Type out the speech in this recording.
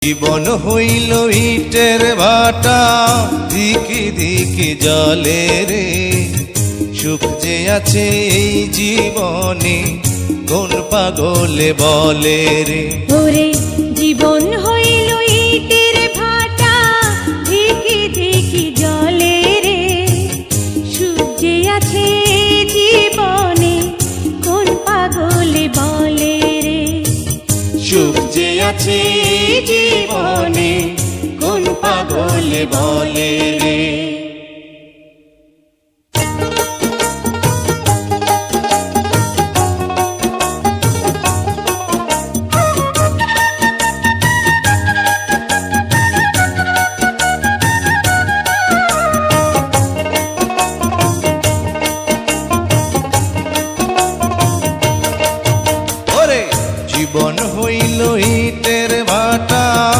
জীবন হইল ইটের ভাটা, দিকে দিকে জলে রে। সুখ যে আছে এই জীবনে, কোন পাগলে বলে রে। ওরে জীবন হইল ইটের ভাটা, দিকে দিকে জলে রে। সুখ যে আছে এই জীবনে, কোন পাগলে বলে রে। সুখ যে আছে এই জীবনে, কোন পাগলে বলে রে।